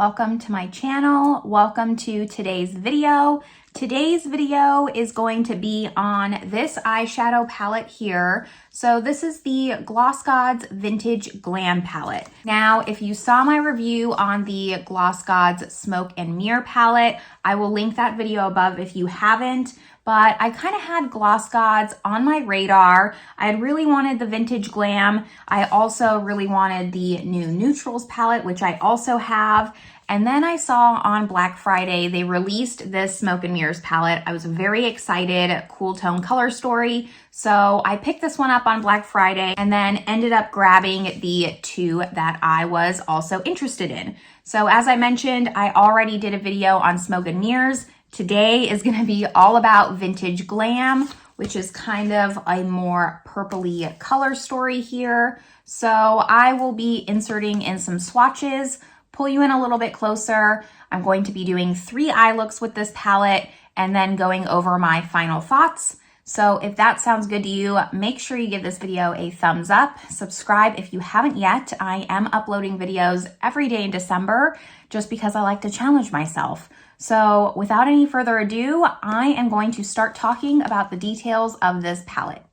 welcome to my channel. Welcome to today's video. Today's video is going to be on this eyeshadow palette here. So this is the Gloss Gods Vintage Glam palette. Now, if you saw my review on the Gloss Gods Smoke and Mirror palette, I will link that video above if you haven't. But I kind of had Gloss Gods on my radar. I had really wanted the Vintage Glam. I also really wanted the new Neutrals palette, which I also have. And then I saw on Black Friday, they released this Smoke and Mirrors palette. I was very excited, cool tone color story. So I picked this one up on Black Friday and then ended up grabbing the two that I was also interested in. So as I mentioned, I already did a video on Smoke and Mirrors. Today is going to be all about Vintage Glam, which is kind of a more purpley color story here. So I will be inserting in some swatches, pull you in a little bit closer. I'm going to be doing 3 eye looks with this palette and then going over my final thoughts. So if that sounds good to you, make sure you give this video a thumbs up. Subscribe if you haven't yet. I am uploading videos every day in December just because I like to challenge myself. So without any further ado, I am going to start talking about the details of this palette.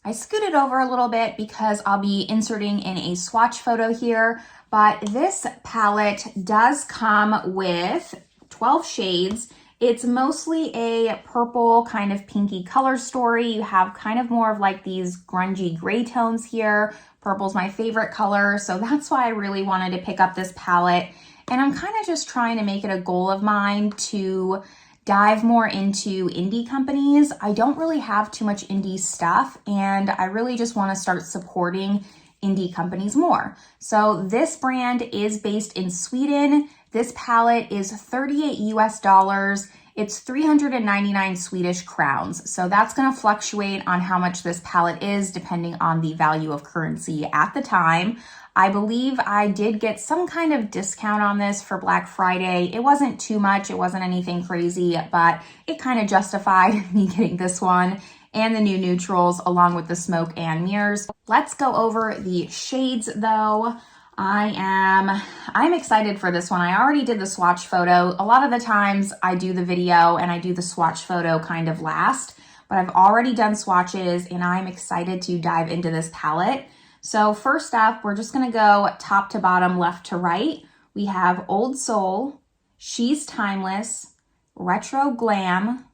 I scooted over a little bit because I'll be inserting in a swatch photo here, but this palette does come with 12 shades. It's mostly a purple kind of pinky color story. You have kind of more of like these grungy gray tones here. Purple's my favorite color, so that's why I really wanted to pick up this palette. And I'm kind of just trying to make it a goal of mine to dive more into indie companies. I don't really have too much indie stuff, and I really just want to start supporting indie companies more. So this brand is based in Sweden. This palette is $38 US. It's 399 Swedish crowns. So that's going to fluctuate on how much this palette is depending on the value of currency at the time. I believe I did get some kind of discount on this for Black Friday. It wasn't too much, it wasn't anything crazy, but it kind of justified me getting this one and the new Neutrals along with the Smoke and Mirrors. Let's go over the shades though. I'm excited for this one. I already did the swatch photo. A lot of the times I do the video and I do the swatch photo kind of last, but I've already done swatches and I'm excited to dive into this palette. So first up, we're just gonna go top to bottom, left to right. We have Old Soul, She's Timeless, Retro Glam,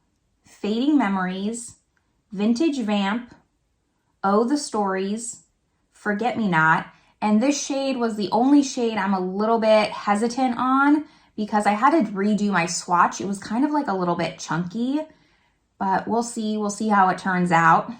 Fading Memories, Vintage Vamp, Oh the Stories, Forget Me Not. And this shade was the only shade I'm a little bit hesitant on because I had to redo my swatch. It was kind of like a little bit chunky, but we'll see how it turns out.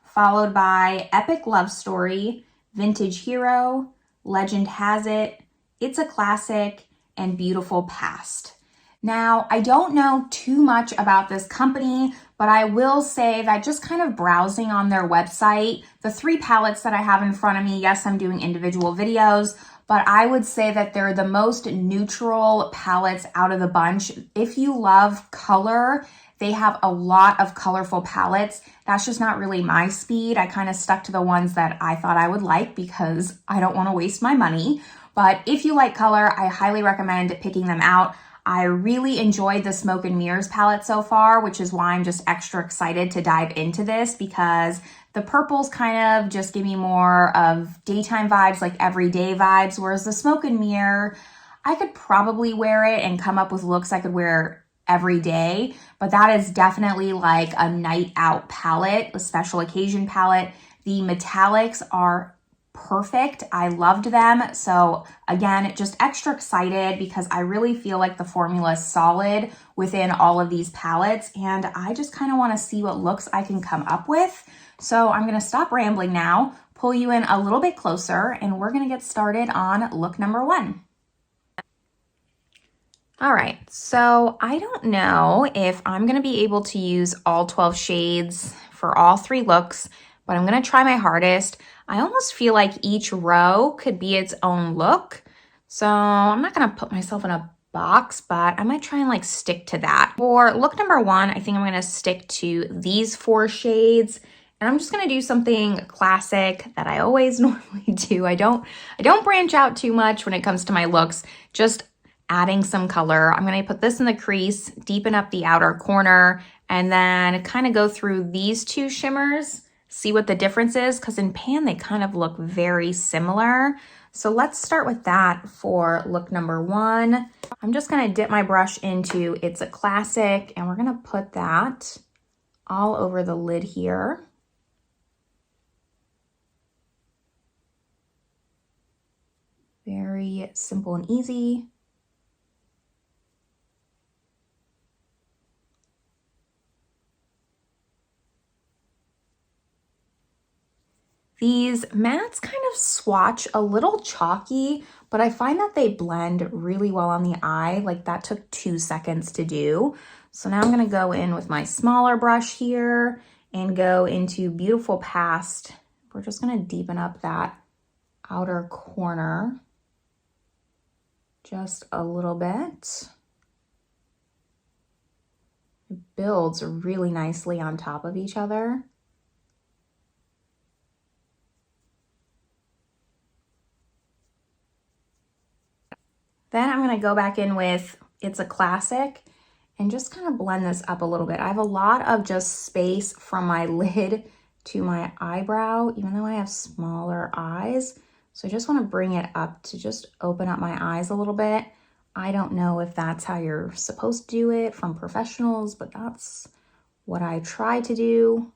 Followed by Epic Love Story, Vintage Hero, Legend Has It, It's a Classic, and Beautiful Past. Now, I don't know too much about this company, but I will say that just kind of browsing on their website, the 3 palettes that I have in front of me, yes, I'm doing individual videos, but I would say that they're the most neutral palettes out of the bunch. If you love color, they have a lot of colorful palettes. That's just not really my speed. I kind of stuck to the ones that I thought I would like because I don't want to waste my money. But if you like color, I highly recommend picking them out. I really enjoyed the Smoke and Mirrors palette so far, which is why I'm just extra excited to dive into this because the purples kind of just give me more of daytime vibes, like everyday vibes, whereas the Smoke and Mirror, I could probably wear it and come up with looks I could wear every day, but that is definitely like a night out palette, a special occasion palette. The metallics are perfect. I loved them. So again, just extra excited because I really feel like the formula is solid within all of these palettes and I just kind of want to see what looks I can come up with. So I'm going to stop rambling now, pull you in a little bit closer, and we're going to get started on look number 1. All right, so I don't know if I'm going to be able to use all 12 shades for all 3 looks, but I'm going to try my hardest. I almost feel like each row could be its own look. So I'm not going to put myself in a box, but I might try and like stick to that. For look number 1, I think I'm going to stick to these 4 shades. And I'm just going to do something classic that I always normally do. I don't branch out too much when it comes to my looks. Just adding some color. I'm gonna put this in the crease, deepen up the outer corner, and then kind of go through these two shimmers, see what the difference is, because in pan they kind of look very similar. So let's start with that for look number one. I'm just gonna dip my brush into It's a Classic, and we're gonna put that all over the lid here. Very simple and easy. These mattes kind of swatch a little chalky, but I find that they blend really well on the eye. Like that took 2 seconds to do. So now I'm gonna go in with my smaller brush here and go into Beautiful Past. We're just gonna deepen up that outer corner just a little bit. It builds really nicely on top of each other. Then I'm gonna go back in with It's a Classic and just kind of blend this up a little bit. I have a lot of just space from my lid to my eyebrow, even though I have smaller eyes. So I just wanna bring it up to just open up my eyes a little bit. I don't know if that's how you're supposed to do it from professionals, but that's what I try to do.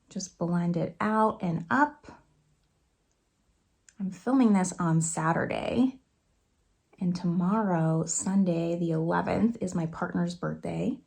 Just blend it out and up. I'm filming this on Saturday, and tomorrow, Sunday, the 11th, is my partner's birthday.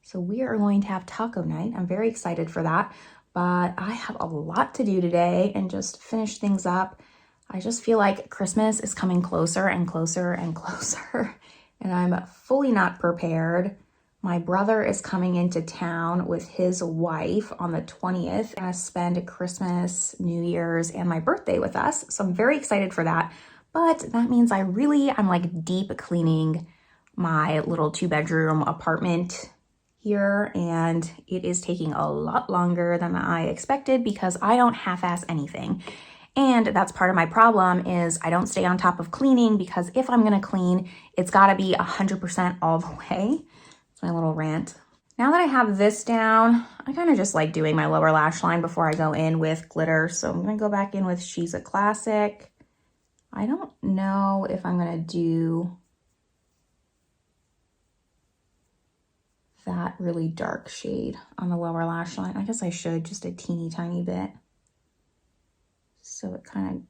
So we are going to have taco night. I'm very excited for that, but I have a lot to do today and just finish things up. I just feel like Christmas is coming closer and closer and closer, and I'm fully not prepared. My brother is coming into town with his wife on the 20th and spend Christmas, New Year's, and my birthday with us. So I'm very excited for that. But that means I'm like deep cleaning my little 2-bedroom apartment here, and it is taking a lot longer than I expected because I don't half-ass anything. And that's part of my problem is I don't stay on top of cleaning, because if I'm gonna clean, it's gotta be 100% all the way. My little rant. Now that I have this down, I kind of just like doing my lower lash line before I go in with glitter. So I'm gonna go back in with She's a Classic. I don't know if I'm gonna do that really dark shade on the lower lash line. I guess I should, just a teeny tiny bit, so it kind of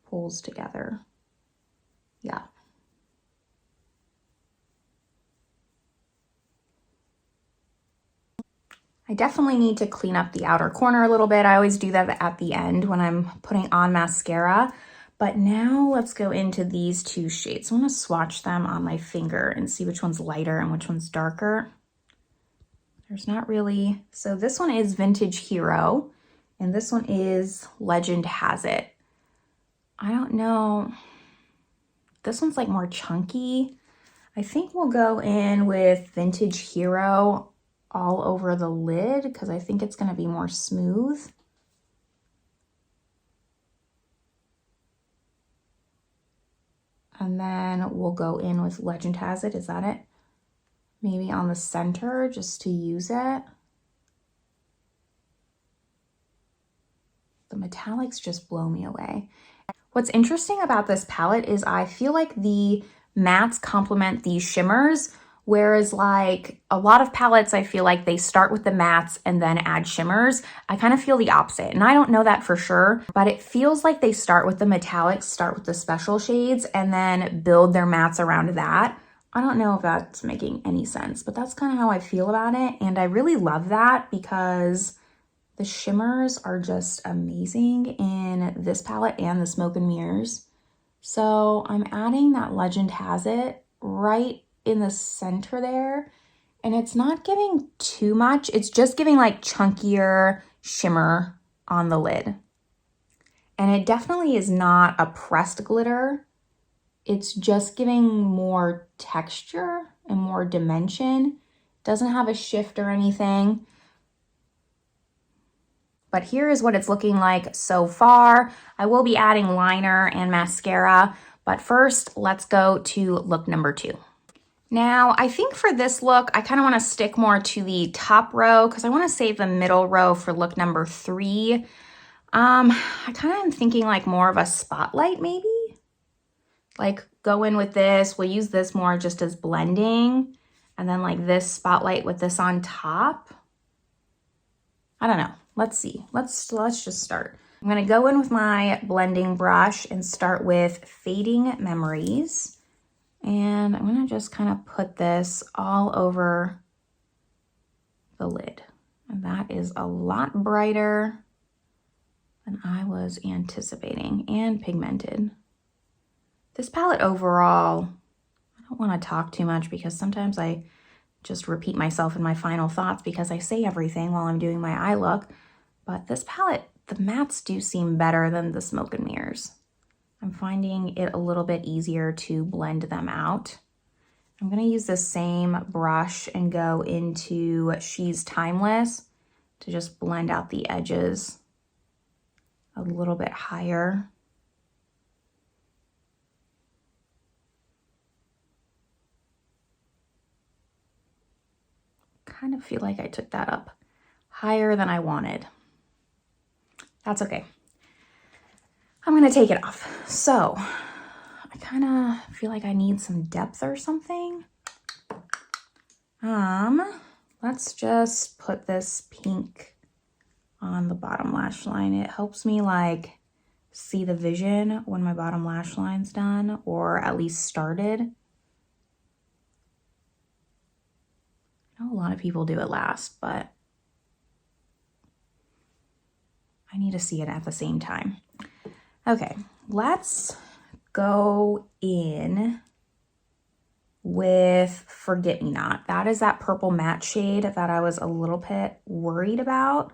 pulls together. Yeah. I definitely need to clean up the outer corner a little bit. I always do that at the end when I'm putting on mascara. But now let's go into these two shades. I'm gonna swatch them on my finger and see which one's lighter and which one's darker. There's not really, so this one is Vintage Hero and this one is Legend Has It. I don't know, this one's like more chunky. I think we'll go in with Vintage Hero all over the lid because I think it's gonna be more smooth. And then we'll go in with Legend Has It, is that it? Maybe on the center just to use it. The metallics just blow me away. What's interesting about this palette is I feel like the mattes complement these shimmers, whereas like a lot of palettes, I feel like they start with the mattes and then add shimmers. I kind of feel the opposite, and I don't know that for sure, but it feels like they start with the metallics, start with the special shades, and then build their mattes around that. I don't know if that's making any sense, but that's kind of how I feel about it, and I really love that because the shimmers are just amazing in this palette and the Smoke and Mirrors. So I'm adding that Legend Has It right in the center there, and it's not giving too much. It's just giving like chunkier shimmer on the lid. And it definitely is not a pressed glitter. It's just giving more texture and more dimension. Doesn't have a shift or anything. But here is what it's looking like so far. I will be adding liner and mascara, but first let's go to look number 2. Now, I think for this look, I kind of want to stick more to the top row because I want to save the middle row for look number 3. I kind of am thinking like more of a spotlight maybe. Like go in with this, we'll use this more just as blending, and then like this spotlight with this on top. I don't know, let's see, let's just start. I'm gonna go in with my blending brush and start with Fading Memories. And I'm gonna just kind of put this all over the lid. And that is a lot brighter than I was anticipating, and pigmented. This palette overall, I don't want to talk too much because sometimes I just repeat myself in my final thoughts because I say everything while I'm doing my eye look. But this palette, the mattes do seem better than the Smoke and Mirrors. I'm finding it a little bit easier to blend them out. I'm going to use the same brush and go into She's Timeless to just blend out the edges a little bit higher. Kind of feel like I took that up higher than I wanted. That's okay. I'm gonna take it off. So I kind of feel like I need some depth or something. Let's just put this pink on the bottom lash line. It helps me like see the vision when my bottom lash line's done, or at least started. I know a lot of people do it last, but I need to see it at the same time. Okay, let's go in with Forget Me Not. That is that purple matte shade that I was a little bit worried about.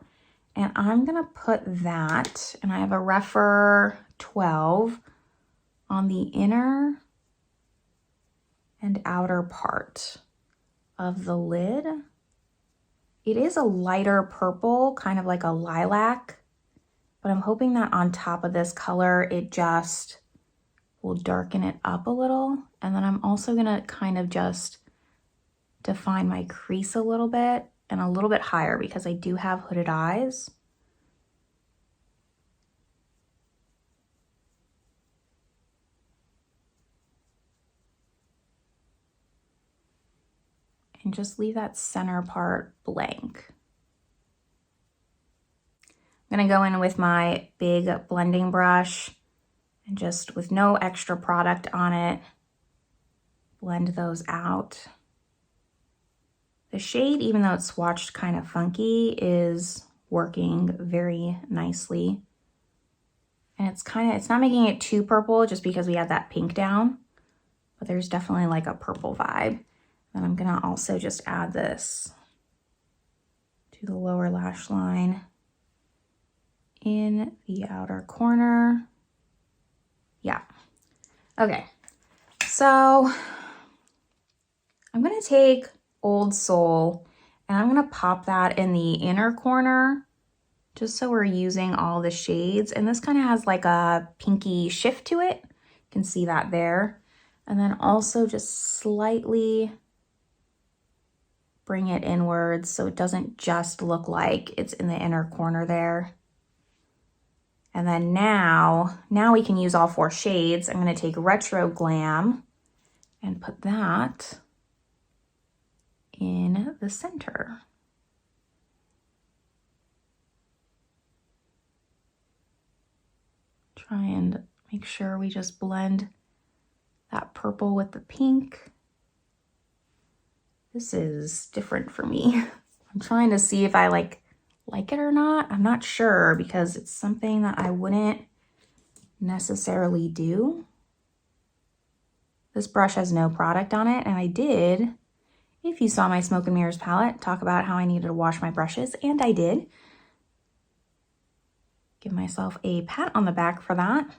And I'm gonna put that, and I have a Rephr 12 on the inner and outer part of the lid. It is a lighter purple, kind of like a lilac, but I'm hoping that on top of this color, it just will darken it up a little. And then I'm also gonna kind of just define my crease a little bit and a little bit higher because I do have hooded eyes. And just leave that center part blank. I'm gonna go in with my big blending brush and just with no extra product on it, blend those out. The shade, even though it's swatched kind of funky, is working very nicely. And it's not making it too purple just because we had that pink down, but there's definitely like a purple vibe. And I'm gonna also just add this to the lower lash line in the outer corner. Yeah. Okay. So I'm gonna take Old Soul and I'm gonna pop that in the inner corner just so we're using all the shades. And this kind of has like a pinky shift to it. You can see that there. And then also just slightly bring it inwards so it doesn't just look like it's in the inner corner there. And then now we can use all 4 shades. I'm gonna take Retro Glam and put that in the center. Try and make sure we just blend that purple with the pink. This is different for me. I'm trying to see if I like it or not. I'm not sure because it's something that I wouldn't necessarily do. This brush has no product on it, and I did, if you saw my Smoke and Mirrors palette, talk about how I needed to wash my brushes, and I did. Give myself a pat on the back for that.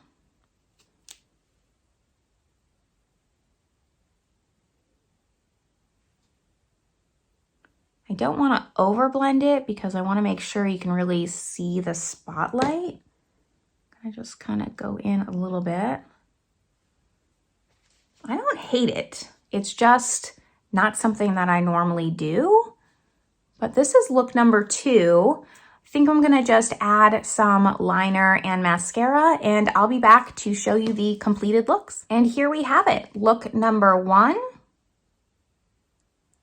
I don't want to overblend it because I want to make sure you can really see the spotlight. I just kind of go in a little bit. I don't hate it. It's just not something that I normally do. But this is look number 2. I think I'm gonna just add some liner and mascara, and I'll be back to show you the completed looks. And here we have it, look number 1,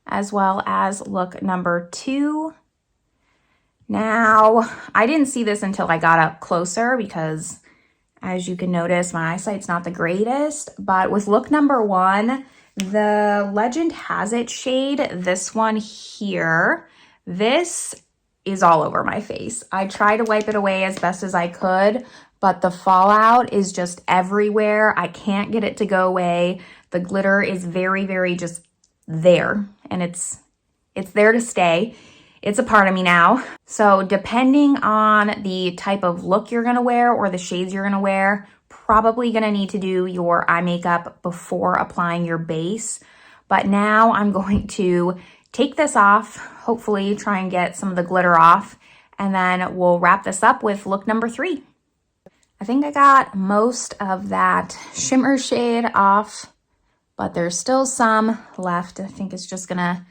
as well as look number 2. Now, I didn't see this until I got up closer because, as you can notice, my eyesight's not the greatest, but with look number 1, the Legend Has It shade, this one here, this is all over my face. I try to wipe it away as best as I could, but the fallout is just everywhere. I can't get it to go away. The glitter is very, very just there, and it's there to stay. It's a part of me now. So depending on the type of look you're gonna wear or the shades you're gonna wear, probably gonna need to do your eye makeup before applying your base. But now I'm going to take this off, hopefully try and get some of the glitter off, and then we'll wrap this up with look number 3. I think I got most of that shimmer shade off, but there's still some left. I think it's just gonna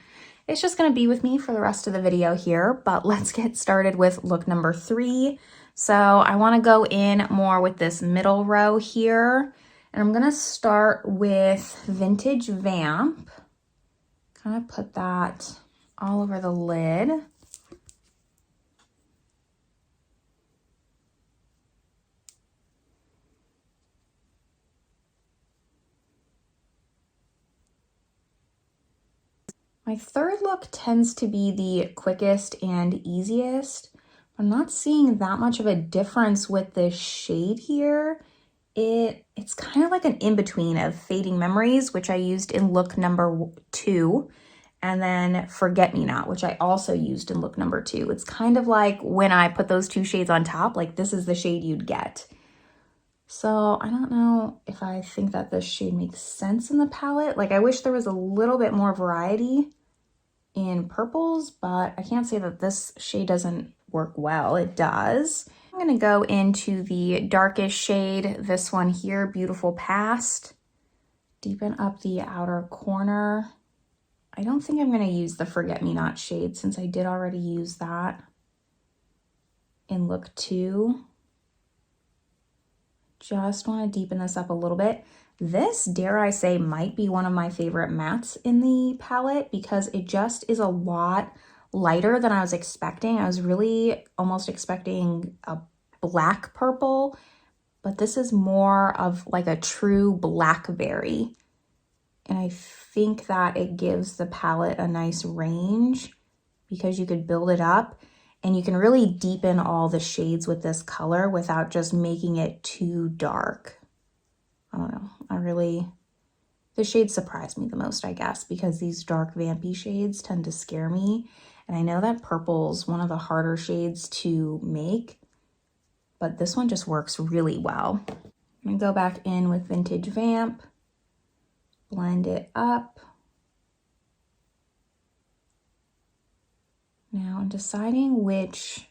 be with me for the rest of the video here, but let's get started with look number 3. So I wanna go in more with this middle row here, and I'm gonna start with Vintage Vamp. Kind of put that all over the lid. My third look tends to be the quickest and easiest. I'm not seeing that much of a difference with this shade here. It's kind of like an in-between of Fading Memories, which I used in look number 2, and then Forget Me Not, which I also used in look number 2. It's kind of like when I put those 2 shades on top, like this is the shade you'd get. So I don't know if I think that this shade makes sense in the palette. Like I wish there was a little bit more variety in purples, but I can't say that this shade doesn't work well. It does. I'm gonna go into the darkest shade, this one here, Beautiful Past. Deepen up the outer corner. I don't think I'm gonna use the Forget Me Not shade since I did already use that in look 2. Just wanna deepen this up a little bit. This, dare I say, might be one of my favorite mattes in the palette because it just is a lot lighter than I was expecting. I was really almost expecting a black purple, but this is more of like a true blackberry. And I think that it gives the palette a nice range because you could build it up and you can really deepen all the shades with this color without just making it too dark. I don't know, the shades surprised me the most, I guess, because these dark vampy shades tend to scare me. And I know that purple's one of the harder shades to make, but this one just works really well. I'm gonna go back in with Vintage Vamp, blend it up. Now I'm deciding which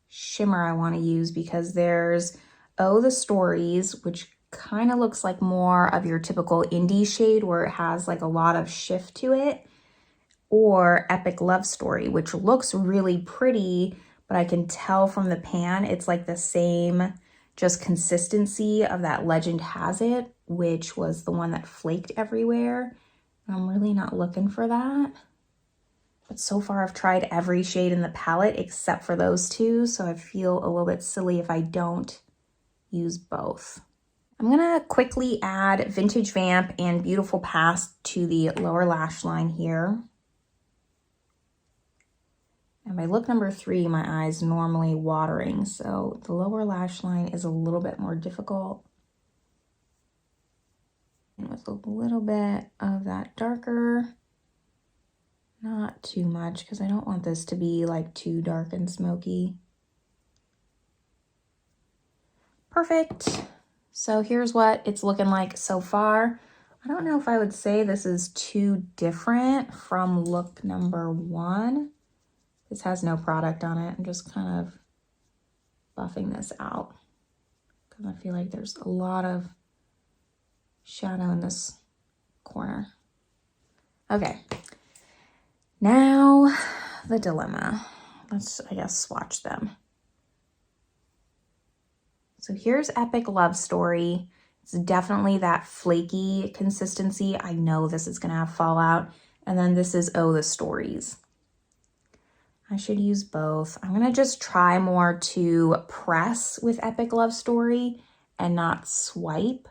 shimmer I want to use because there's Oh the Stories, which kind of looks like more of your typical indie shade where it has like a lot of shift to it, or Epic Love Story, which looks really pretty, but I can tell from the pan it's like the same just consistency of that Legend Has It, which was the one that flaked everywhere. I'm really not looking for that. But so far I've tried every shade in the palette except for those 2, so I feel a little bit silly if I don't use both. I'm gonna quickly add Vintage Vamp and Beautiful Past to the lower lash line here. And by look number 3, my eye's normally watering, so the lower lash line is a little bit more difficult. And with a little bit of that darker, not too much, because I don't want this to be like too dark and smoky. Perfect. So here's what it's looking like so far. I don't know if I would say this is too different from look number 1. This has no product on it. I'm just kind of buffing this out because I feel like there's a lot of shadow in this corner. Okay, now the dilemma. Let's, I guess, swatch them. So here's Epic Love Story. It's definitely that flaky consistency. I know this is gonna have fallout. And then this is Oh the Stories. I should use both. I'm gonna just try more to press with Epic Love Story and not swipe.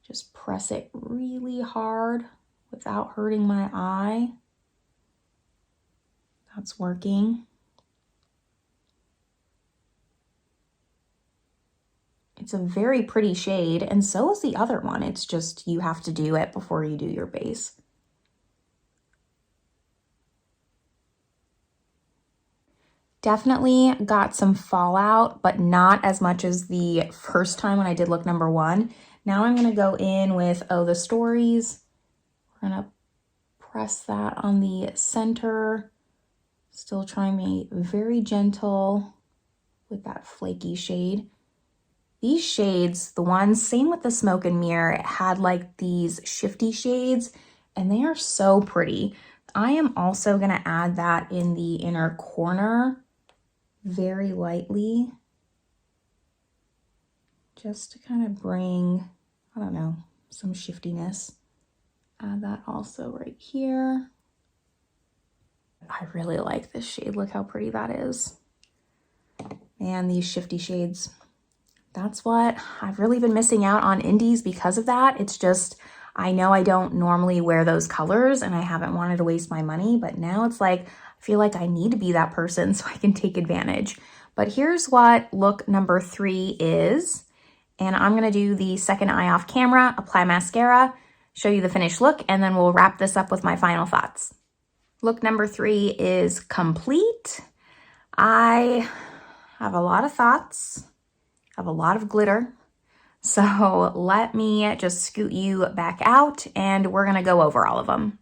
Just press it really hard without hurting my eye. That's working. It's a very pretty shade, and so is the other one. It's just you have to do it before you do your base. Definitely got some fallout, but not as much as the first time when I did look number one. Now I'm gonna go in with Oh the Stories. We're gonna press that on the center. Still trying to be very gentle with that flaky shade. These shades, the ones, same with the Smoke and Mirror, it had like these shifty shades and they are so pretty. I am also gonna add that in the inner corner very lightly, just to kind of bring, I don't know, some shiftiness. Add that also right here. I really like this shade. Look how pretty that is. And these shifty shades. That's what I've really been missing out on indies because of that. It's just, I know I don't normally wear those colors and I haven't wanted to waste my money, but now it's like, I feel like I need to be that person so I can take advantage. But here's what look number 3 is. And I'm gonna do the second eye off camera, apply mascara, show you the finished look, and then we'll wrap this up with my final thoughts. Look number 3 is complete. I have a lot of thoughts. Have a lot of glitter. So let me just scoot you back out and we're gonna go over all of them.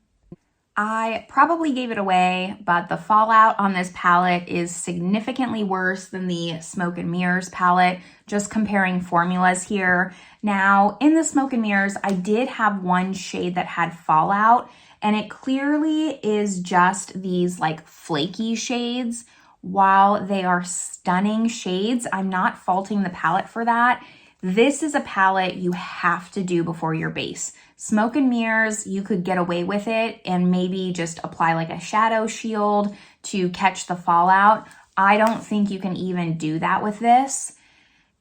I probably gave it away, but the fallout on this palette is significantly worse than the Smoke and Mirrors palette, just comparing formulas here. Now, in the Smoke and Mirrors, I did have one shade that had fallout, and it clearly is just these like flaky shades. While they are stunning shades, I'm not faulting the palette for that. This is a palette you have to do before your base. Smoke and Mirrors, you could get away with it and maybe just apply like a shadow shield to catch the fallout. I don't think you can even do that with this.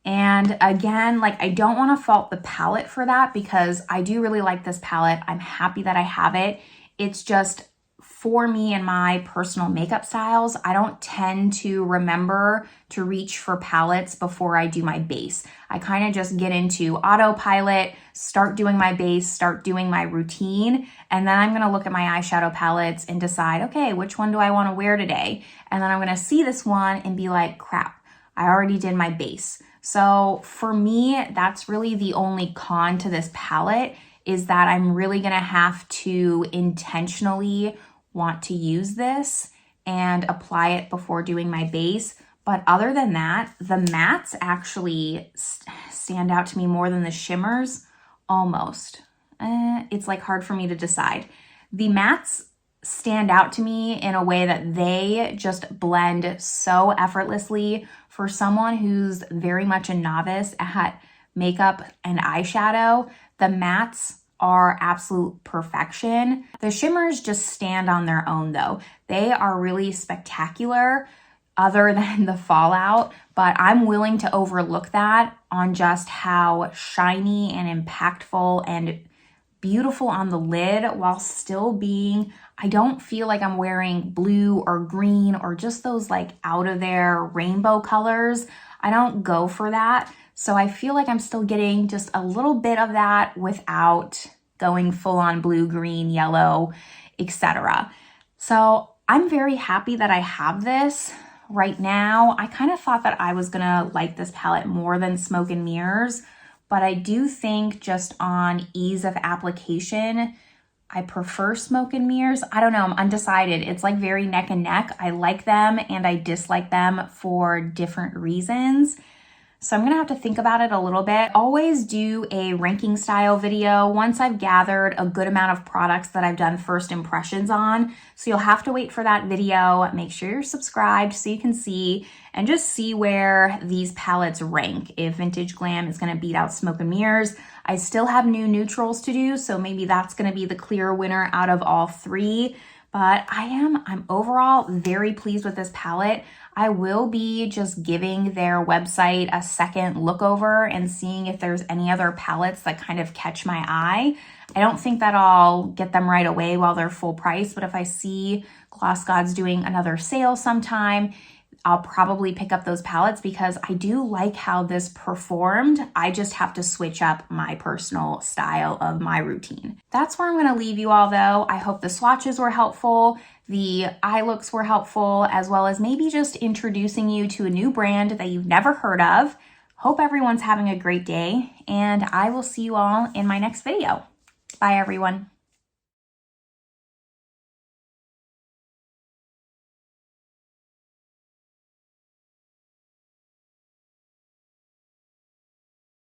And again, like I don't want to fault the palette for that because I do really like this palette. I'm happy that I have it. It's just for me and my personal makeup styles, I don't tend to remember to reach for palettes before I do my base. I kind of just get into autopilot, start doing my base, start doing my routine, and then I'm going to look at my eyeshadow palettes and decide, okay, which one do I want to wear today? And then I'm going to see this one and be like, crap, I already did my base. So for me, that's really the only con to this palette is that I'm really going to have to intentionally want to use this and apply it before doing my base. But other than that, the mattes actually stand out to me more than the shimmers, almost. It's like hard for me to decide. The mattes stand out to me in a way that they just blend so effortlessly for someone who's very much a novice at makeup and eyeshadow. The mattes are absolute perfection. The shimmers just stand on their own though. They are really spectacular other than the fallout, but I'm willing to overlook that on just how shiny and impactful and beautiful on the lid while still being, I don't feel like I'm wearing blue or green or just those like out of there rainbow colors. I don't go for that. So I feel like I'm still getting just a little bit of that without going full on blue, green, yellow, etc. So I'm very happy that I have this right now. I kind of thought that I was gonna like this palette more than Smoke and Mirrors, but I do think just on ease of application, I prefer smoke and mirrors. I don't know, I'm undecided. It's like very neck and neck. I like them and I dislike them for different reasons. So I'm gonna have to think about it a little bit. Always do a ranking style video once I've gathered a good amount of products that I've done first impressions on. So you'll have to wait for that video. Make sure you're subscribed so you can see and just see where these palettes rank. If Vintage Glam is gonna beat out Smoke and Mirrors. I still have new neutrals to do, so maybe that's gonna be the clear winner out of all three. But I'm overall very pleased with this palette. I will be just giving their website a second look over and seeing if there's any other palettes that kind of catch my eye. I don't think that I'll get them right away while they're full price, but if I see Gloss Gods doing another sale sometime, I'll probably pick up those palettes because I do like how this performed. I just have to switch up my personal style of my routine. That's where I'm gonna leave you all though. I hope the swatches were helpful, the eye looks were helpful, as well as maybe just introducing you to a new brand that you've never heard of. Hope everyone's having a great day, and I will see you all in my next video. Bye everyone.